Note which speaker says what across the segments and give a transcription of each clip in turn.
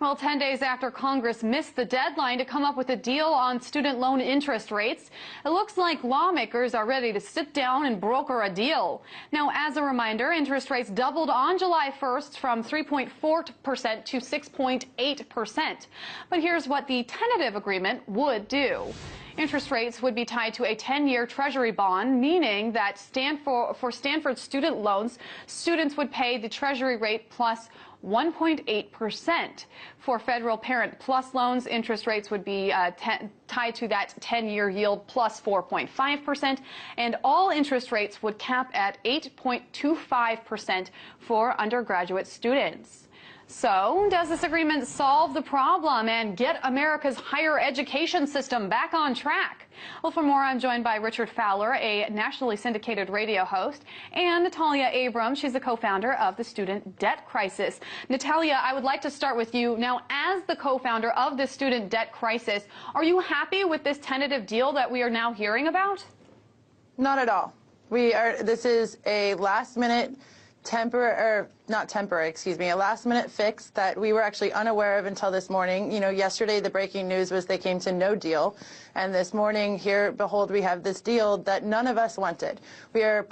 Speaker 1: Well, 10 days after Congress missed the deadline to come up with a deal on student loan interest rates, it looks like lawmakers are ready to sit down and broker a deal. Now, as a reminder, interest rates doubled on July 1st from 3.4% to 6.8%. But here's what the tentative agreement would do. Interest rates would be tied to a 10-year Treasury bond, meaning that for Stanford student loans, students would pay the Treasury rate plus 1.8%. For federal Parent Plus loans, interest rates would be tied to that 10-year yield plus 4.5%, and all interest rates would cap at 8.25% for undergraduate students. So, does this agreement solve the problem and get America's higher education system back on track? Well, for more, I'm joined by Richard Fowler, a nationally syndicated radio host, and Natalia Abrams. She's the co-founder of the Student Debt Crisis. Natalia, I would like to start with you. Now, as the co-founder of the Student Debt Crisis, are you happy with this tentative deal that we are now hearing about?
Speaker 2: Not at all. This is a last-minute a last-minute fix that we were actually unaware of until this morning. You know, yesterday the breaking news was they came to no deal, and this morning, here, behold, we have this deal that none of us wanted. We are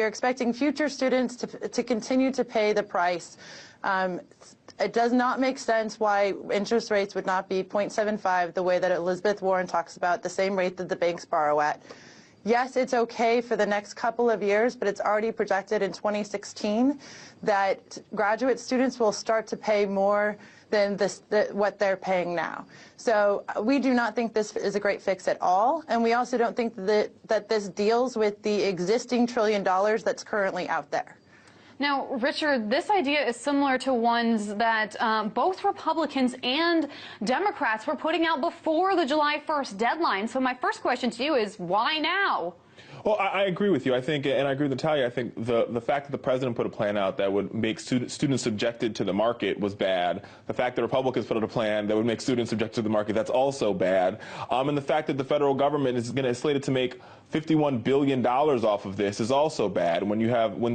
Speaker 2: expecting future students to continue to pay the price. It does not make sense why interest rates would not be 0.75 the way that Elizabeth Warren talks about, the same rate that the banks borrow at. Yes, it's okay for the next couple of years, but it's already projected in 2016 that graduate students will start to pay more than what they're paying now. So we do not think this is a great fix at all, and we also don't think that this deals with the existing $1 trillion that's currently out there.
Speaker 1: Now, Richard, this idea is similar to ones that both Republicans and Democrats were putting out before the July 1st deadline. So my first question to you is, why now?
Speaker 3: Well, I agree with you. I think, and I agree with Natalia, I think the fact that the president put a plan out that would make students subjected to the market was bad. The fact that Republicans put out a plan that would make students subjected to the market, that's also bad. And the fact that the federal government is slated to make $51 billion off of this is also bad.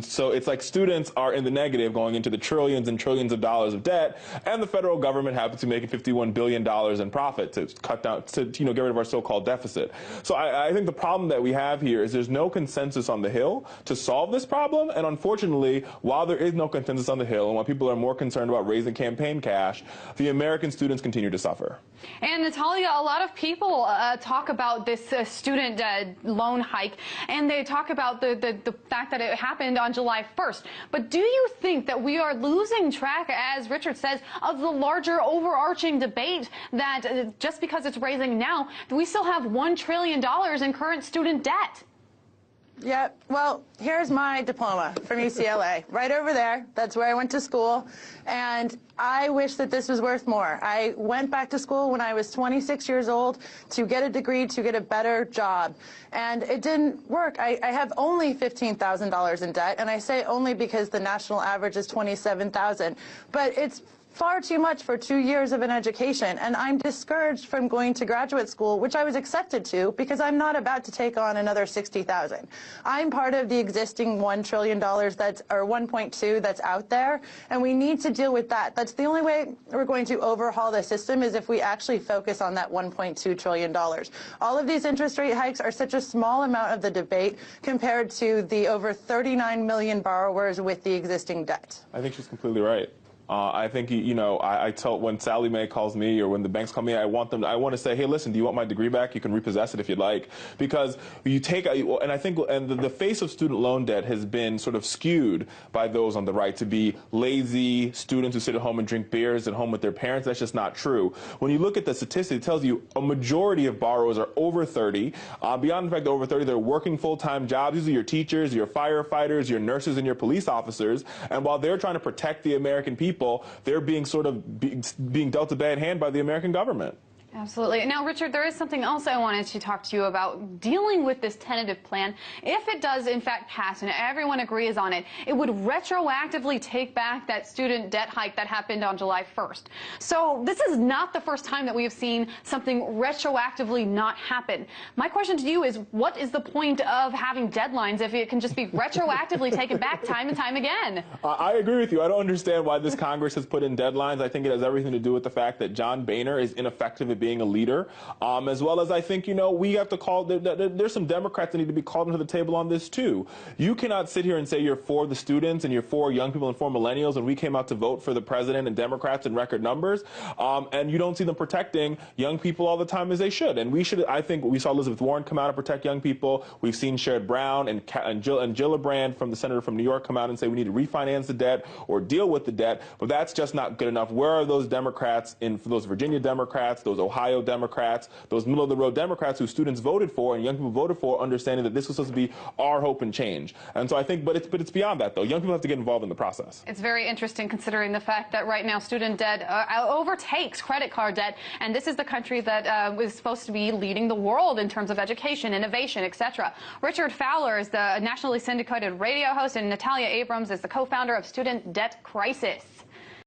Speaker 3: So it's like students are in the negative going into the trillions and trillions of dollars of debt, and the federal government happens to make $51 billion in profit to cut down, to get rid of our so-called deficit. So I think the problem that we have here is there's no consensus on the Hill to solve this problem, and unfortunately, while there is no consensus on the Hill, and while people are more concerned about raising campaign cash, the American students continue to suffer.
Speaker 1: And Natalia, a lot of people talk about this student loan hike, and they talk about the fact that it happened on July 1st. But do you think that we are losing track, as Richard says, of the larger overarching debate that just because it's raising now, we still have $1 trillion in current student debt?
Speaker 2: Yeah, well, here's my diploma from UCLA, right over there. That's where I went to school, and I wish that this was worth more. I went back to school when I was 26 years old to get a degree, to get a better job, and it didn't work. I have only $15,000 in debt, and I say only because the national average is $27,000, but it's far too much for 2 years of an education, and I'm discouraged from going to graduate school, which I was accepted to, because I'm not about to take on another $60,000. I'm part of the existing $1 trillion or 1.2 that's out there, and we need to deal with that. That's the only way we're going to overhaul the system, is if we actually focus on that $1.2 trillion. All of these interest rate hikes are such a small amount of the debate compared to the over 39 million borrowers with the existing debt.
Speaker 3: I think she's completely right. I think, I tell, when Sally Mae calls me or when the banks call me, I want to say, hey, listen, do you want my degree back? You can repossess it if you'd like. Because you take, and I think, and the face of student loan debt has been sort of skewed by those on the right to be lazy students who sit at home and drink beers at home with their parents. That's just not true. When you look at the statistics, it tells you a majority of borrowers are over 30. Beyond the fact that over 30, they're working full-time jobs. These are your teachers, your firefighters, your nurses, and your police officers. And while they're trying to protect the American people, they're being being dealt a bad hand by the American government.
Speaker 1: Absolutely. Now, Richard, there is something else I wanted to talk to you about dealing with this tentative plan. If it does, in fact, pass and everyone agrees on it, it would retroactively take back that student debt hike that happened on July 1st. So this is not the first time that we have seen something retroactively not happen. My question to you is, what is the point of having deadlines if it can just be retroactively taken back time and time again?
Speaker 3: I agree with you. I don't understand why this Congress has put in deadlines. I think it has everything to do with the fact that John Boehner is ineffective at being a leader, as well as I think, we have to call, there's some Democrats that need to be called into the table on this too. You cannot sit here and say you're for the students and you're for young people and for millennials, and we came out to vote for the president and Democrats in record numbers, and you don't see them protecting young people all the time as they should. And we should, I think we saw Elizabeth Warren come out and protect young people. We've seen Sherrod Brown and Gillibrand, from the senator from New York, come out and say we need to refinance the debt or deal with the debt, but that's just not good enough. Where are those Democrats, those Virginia Democrats, those Ohio Democrats, those middle-of-the-road Democrats who students voted for and young people voted for, understanding that this was supposed to be our hope and change? And so I think, but it's beyond that, though. Young people have to get involved in the process.
Speaker 1: It's very interesting considering the fact that right now student debt overtakes credit card debt, and this is the country that is supposed to be leading the world in terms of education, innovation, etc. Richard Fowler is the nationally syndicated radio host, and Natalia Abrams is the co-founder of Student Debt Crisis.